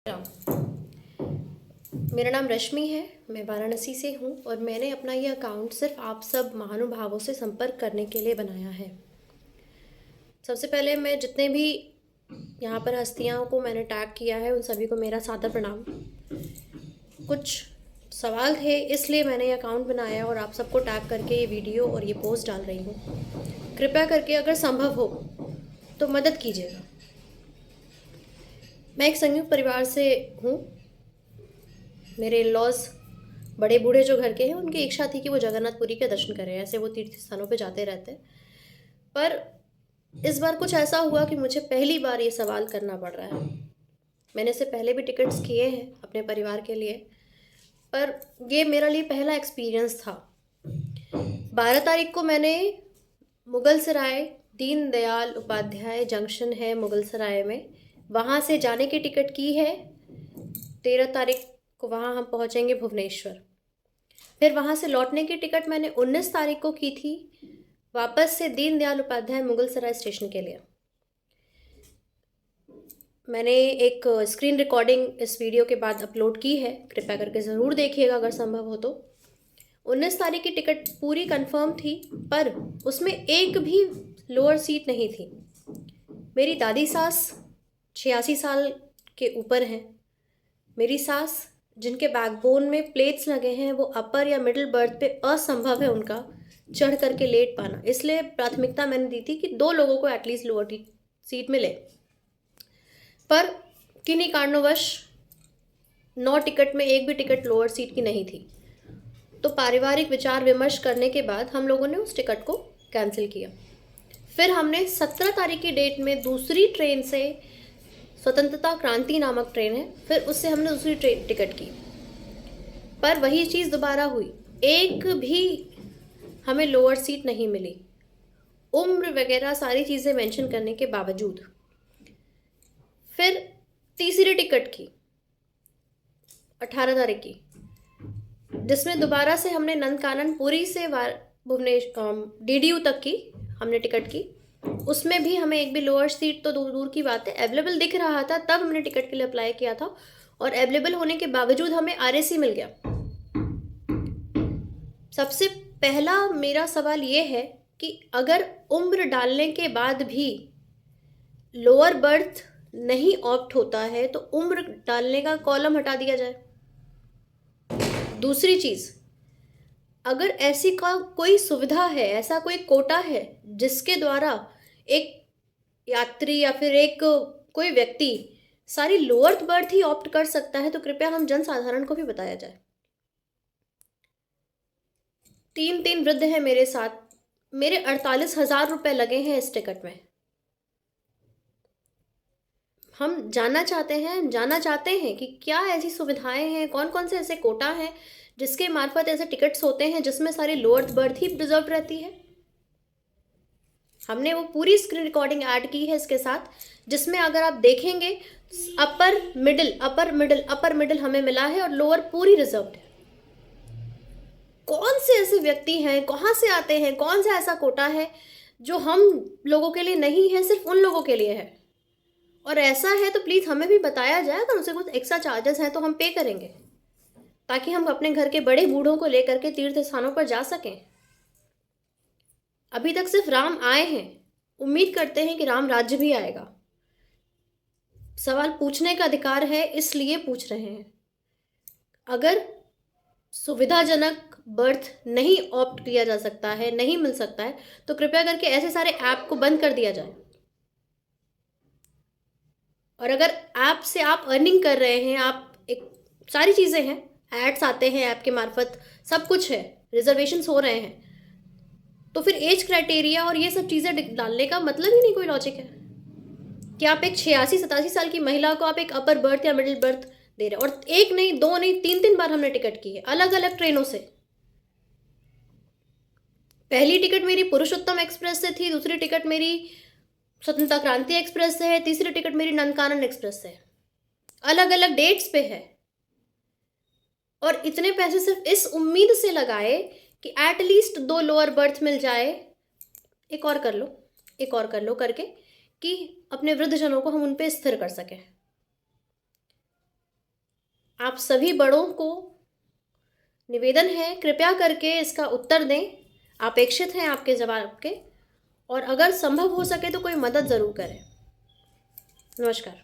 राम। मेरा नाम रश्मि है। मैं वाराणसी से हूँ और मैंने अपना ये अकाउंट सिर्फ आप सब महानुभावों से संपर्क करने के लिए बनाया है। सबसे पहले मैं जितने भी यहाँ पर हस्तियों को मैंने टैग किया है उन सभी को मेरा सादर प्रणाम। कुछ सवाल थे इसलिए मैंने ये अकाउंट बनाया और आप सबको टैग करके ये वीडियो और ये पोस्ट डाल रही हूँ। कृपया करके अगर संभव हो तो मदद कीजिएगा। मैं एक संयुक्त परिवार से हूँ। मेरे लॉज बड़े बूढ़े जो घर के हैं उनकी इच्छा थी कि वो जगन्नाथपुरी के दर्शन करें। ऐसे वो तीर्थ स्थानों पे जाते रहते हैं, पर इस बार कुछ ऐसा हुआ कि मुझे पहली बार ये सवाल करना पड़ रहा है। मैंने इससे पहले भी टिकट्स किए हैं अपने परिवार के लिए, पर ये मेरे लिए पहला एक्सपीरियंस था। 12 तारीख को मैंने मुगल सराय दीन दयाल उपाध्याय जंक्शन है मुगल सराय में, वहाँ से जाने की टिकट की है। 13 तारीख को वहाँ हम पहुँचेंगे भुवनेश्वर। फिर वहाँ से लौटने की टिकट मैंने 19 तारीख को की थी, वापस से दीन दयाल उपाध्याय मुगल सराय स्टेशन के लिए। मैंने एक स्क्रीन रिकॉर्डिंग इस वीडियो के बाद अपलोड की है, कृपया करके ज़रूर देखिएगा अगर संभव हो तो। 19 तारीख की टिकट पूरी कंफर्म थी, पर उसमें एक भी लोअर सीट नहीं थी। मेरी दादी सास 86 साल के ऊपर हैं। मेरी सास जिनके बैकबोन में प्लेट्स लगे हैं वो अपर या मिडिल बर्थ पे असंभव है उनका चढ़ करके लेट पाना, इसलिए प्राथमिकता मैंने दी थी कि 2 लोगों को एटलीस्ट लोअर सीट मिले। पर किन्हीं कारणोंवश 9 टिकट में एक भी टिकट लोअर सीट की नहीं थी, तो पारिवारिक विचार विमर्श करने के बाद हम लोगों ने उस टिकट को कैंसिल किया। फिर हमने 17 तारीख की डेट में दूसरी ट्रेन से, स्वतंत्रता क्रांति नामक ट्रेन है, फिर उससे हमने दूसरी ट्रेन टिकट की, पर वही चीज़ दोबारा हुई। एक भी हमें लोअर सीट नहीं मिली, उम्र वगैरह सारी चीज़ें मेंशन करने के बावजूद। फिर तीसरी टिकट की 18 तारीख की, जिसमें दोबारा से हमने नंदकाननपुरी से भुवनेश्वर डीडीयू तक की हमने टिकट की। उसमें भी हमें एक भी लोअर सीट तो दूर दूर की बात है, अवेलेबल दिख रहा था, तब हमने टिकट के लिए अप्लाई किया था और अवेलेबल होने के बावजूद हमें आरएसी मिल गया। सबसे पहला मेरा सवाल ये है कि अगर उम्र डालने के बाद भी लोअर बर्थ नहीं ऑप्ट होता है तो उम्र डालने का कॉलम हटा दिया जाए। दूसरी चीज़, अगर ऐसी का कोई सुविधा है, ऐसा कोई कोटा है जिसके द्वारा एक यात्री या फिर एक कोई व्यक्ति सारी लोअर बर्थ ही ऑप्ट कर सकता है, तो कृपया हम जनसाधारण को भी बताया जाए। 3 वृद्ध हैं मेरे साथ, मेरे 48,000 रुपये लगे हैं इस टिकट में। हम जानना चाहते हैं कि क्या ऐसी सुविधाएं हैं, कौन कौन से ऐसे कोटा हैं जिसके मार्फत ऐसे टिकट्स होते हैं जिसमें सारी लोअर बर्थ ही रिजर्व रहती है। हमने वो पूरी स्क्रीन रिकॉर्डिंग ऐड की है इसके साथ, जिसमें अगर आप देखेंगे अपर मिडिल हमें मिला है और लोअर पूरी रिजर्व्ड है। कौन से ऐसे व्यक्ति हैं, कहाँ से आते हैं, कौन सा ऐसा कोटा है जो हम लोगों के लिए नहीं है, सिर्फ उन लोगों के लिए है? और ऐसा है तो प्लीज़ हमें भी बताया जाए। अगर उसे कुछ एक्स्ट्रा चार्जेस हैं तो हम पे करेंगे, ताकि हम अपने घर के बड़े बूढ़ों को लेकर के तीर्थ स्थानों पर जा सकें। अभी तक सिर्फ राम आए हैं, उम्मीद करते हैं कि राम राज्य भी आएगा। सवाल पूछने का अधिकार है, इसलिए पूछ रहे हैं। अगर सुविधाजनक बर्थ नहीं ऑप्ट किया जा सकता है, नहीं मिल सकता है, तो कृपया करके ऐसे सारे ऐप को बंद कर दिया जाए। और अगर ऐप से आप अर्निंग कर रहे हैं, आप एक सारी चीज़ें हैं, एड्स आते हैं ऐप के मार्फत, सब कुछ है, रिजर्वेशंस हो रहे हैं, तो फिर एज क्राइटेरिया और ये सब चीज़ें डालने का मतलब ही नहीं कोई लॉजिक है कि आप एक 86-87 साल की महिला को आप एक अपर बर्थ या मिडिल बर्थ दे रहे हैं। और एक नहीं, दो नहीं, 3 बार हमने टिकट की है अलग अलग ट्रेनों से। पहली टिकट मेरी पुरुषोत्तम एक्सप्रेस से थी, दूसरी टिकट मेरी स्वतंत्रता क्रांति एक्सप्रेस से है, तीसरी टिकट मेरी नंदकानन एक्सप्रेस से है, अलग अलग डेट्स पे है। और इतने पैसे सिर्फ इस उम्मीद से लगाए कि एटलीस्ट 2 लोअर बर्थ मिल जाए, एक और कर लो करके, कि अपने वृद्धजनों को हम उन पे स्थिर कर सकें। आप सभी बड़ों को निवेदन है, कृपया करके इसका उत्तर दें। अपेक्षित हैं आपके जवाब के, और अगर संभव हो सके तो कोई मदद ज़रूर करें। नमस्कार।